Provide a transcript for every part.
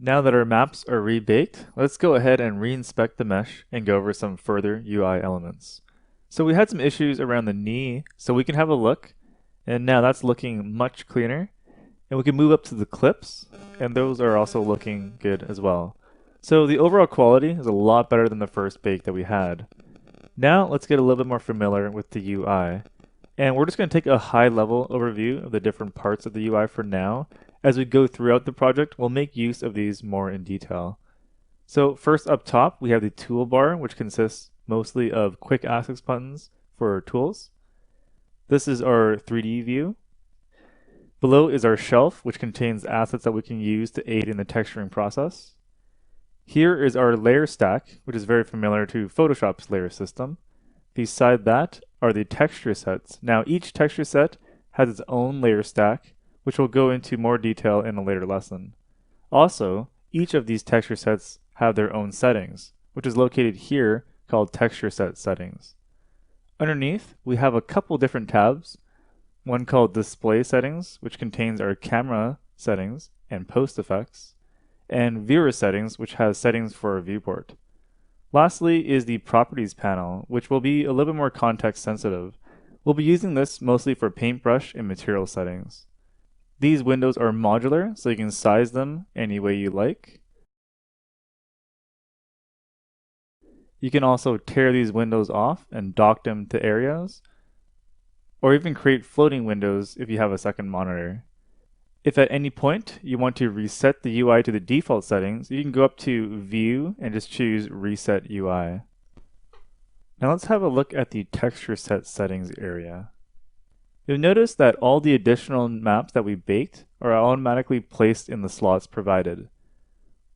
Now that our maps are rebaked, let's go ahead and re-inspect the mesh and go over some further UI elements. So we had some issues around the knee, so we can have a look, and now that's looking much cleaner. And we can move up to the clips, and those are also looking good as well. So the overall quality is a lot better than the first bake that we had. Now let's get a little bit more familiar with the UI. And we're just going to take a high-level overview of the different parts of the UI for now. As we go throughout the project, we'll make use of these more in detail. So first up top, we have the toolbar, which consists mostly of quick access buttons for tools. This is our 3D view. Below is our shelf, which contains assets that we can use to aid in the texturing process. Here is our layer stack, which is very familiar to Photoshop's layer system. Beside that are the texture sets. Now each texture set has its own layer stack, which we'll go into more detail in a later lesson. Also, each of these texture sets have their own settings, which is located here called texture set settings. Underneath, we have a couple different tabs, one called display settings, which contains our camera settings and post effects, and viewer settings, which has settings for our viewport. Lastly is the properties panel, which will be a little bit more context sensitive. We'll be using this mostly for paintbrush and material settings. These windows are modular, so you can size them any way you like. You can also tear these windows off and dock them to areas, or even create floating windows if you have a second monitor. If at any point you want to reset the UI to the default settings, you can go up to View and just choose Reset UI. Now let's have a look at the texture set settings area. You'll notice that all the additional maps that we baked are automatically placed in the slots provided.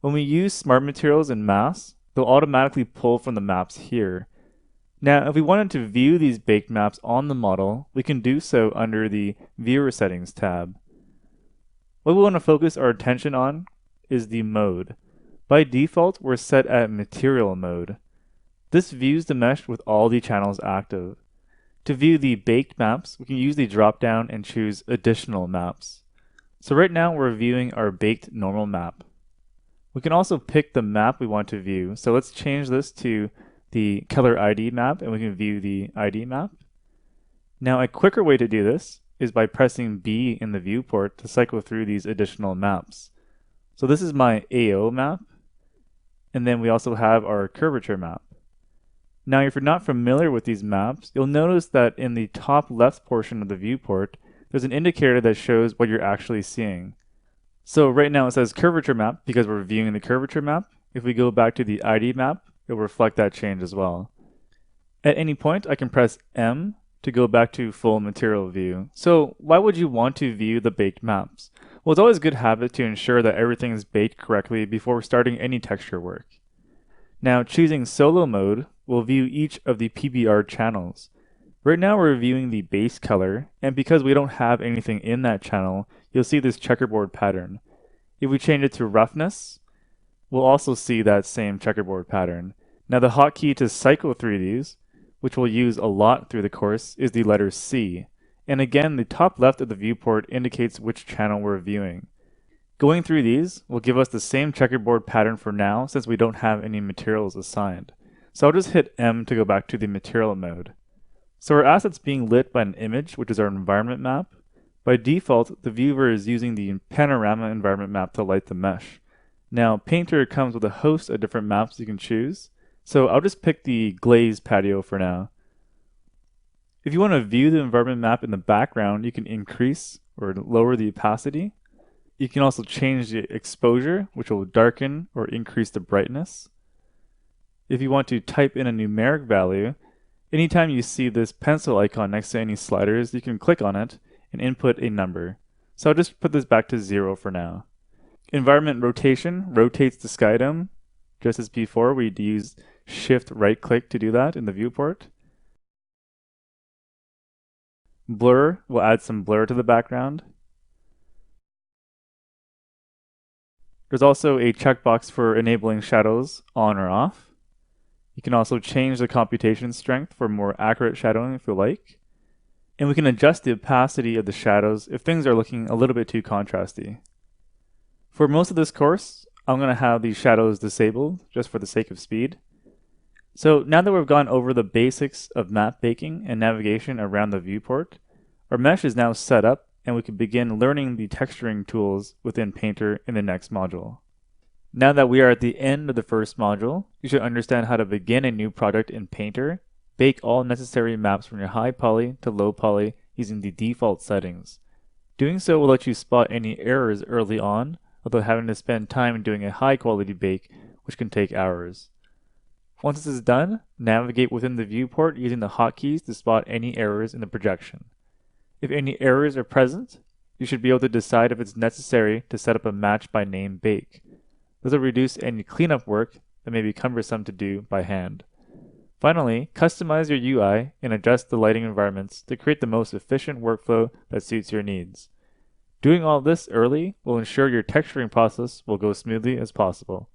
When we use Smart Materials and Masks, they'll automatically pull from the maps here. Now, if we wanted to view these baked maps on the model, we can do so under the Viewer Settings tab. What we want to focus our attention on is the mode. By default, we're set at Material mode. This views the mesh with all the channels active. To view the baked maps, we can use the drop-down and choose Additional Maps. So right now we're viewing our baked normal map. We can also pick the map we want to view. So let's change this to the color ID map, and we can view the ID map. Now a quicker way to do this is by pressing B in the viewport to cycle through these additional maps. So this is my AO map, and then we also have our curvature map. Now, if you're not familiar with these maps, you'll notice that in the top left portion of the viewport, there's an indicator that shows what you're actually seeing. So right now it says curvature map because we're viewing the curvature map. If we go back to the ID map, it will reflect that change as well. At any point, I can press M to go back to full material view. So why would you want to view the baked maps? Well, it's always a good habit to ensure that everything is baked correctly before starting any texture work. Now, choosing solo mode will view each of the PBR channels. Right now we're viewing the base color, and because we don't have anything in that channel, you'll see this checkerboard pattern. If we change it to roughness, we'll also see that same checkerboard pattern. Now the hotkey to cycle through these, which we'll use a lot through the course, is the letter C. And again, the top left of the viewport indicates which channel we're viewing. Going through these will give us the same checkerboard pattern for now since we don't have any materials assigned. So I'll just hit M to go back to the material mode. So our asset's being lit by an image, which is our environment map. By default, the viewer is using the panorama environment map to light the mesh. Now, Painter comes with a host of different maps you can choose. So I'll just pick the glaze patio for now. If you want to view the environment map in the background, you can increase or lower the opacity. You can also change the exposure, which will darken or increase the brightness. If you want to type in a numeric value, anytime you see this pencil icon next to any sliders, you can click on it and input a number. So I'll just put this back to 0 for now. Environment rotation rotates the sky dome. Just as before, we'd use Shift right click to do that in the viewport. Blur will add some blur to the background. There's also a checkbox for enabling shadows on or off. You can also change the computation strength for more accurate shadowing if you like. And we can adjust the opacity of the shadows if things are looking a little bit too contrasty. For most of this course, I'm going to have these shadows disabled just for the sake of speed. So now that we've gone over the basics of map baking and navigation around the viewport, our mesh is now set up and we can begin learning the texturing tools within Painter in the next module. Now that we are at the end of the first module, you should understand how to begin a new project in Painter, bake all necessary maps from your high poly to low poly using the default settings. Doing so will let you spot any errors early on, without having to spend time doing a high quality bake, which can take hours. Once this is done, navigate within the viewport using the hotkeys to spot any errors in the projection. If any errors are present, you should be able to decide if it's necessary to set up a match by name bake. This will reduce any cleanup work that may be cumbersome to do by hand. Finally, customize your UI and adjust the lighting environments to create the most efficient workflow that suits your needs. Doing all this early will ensure your texturing process will go smoothly as possible.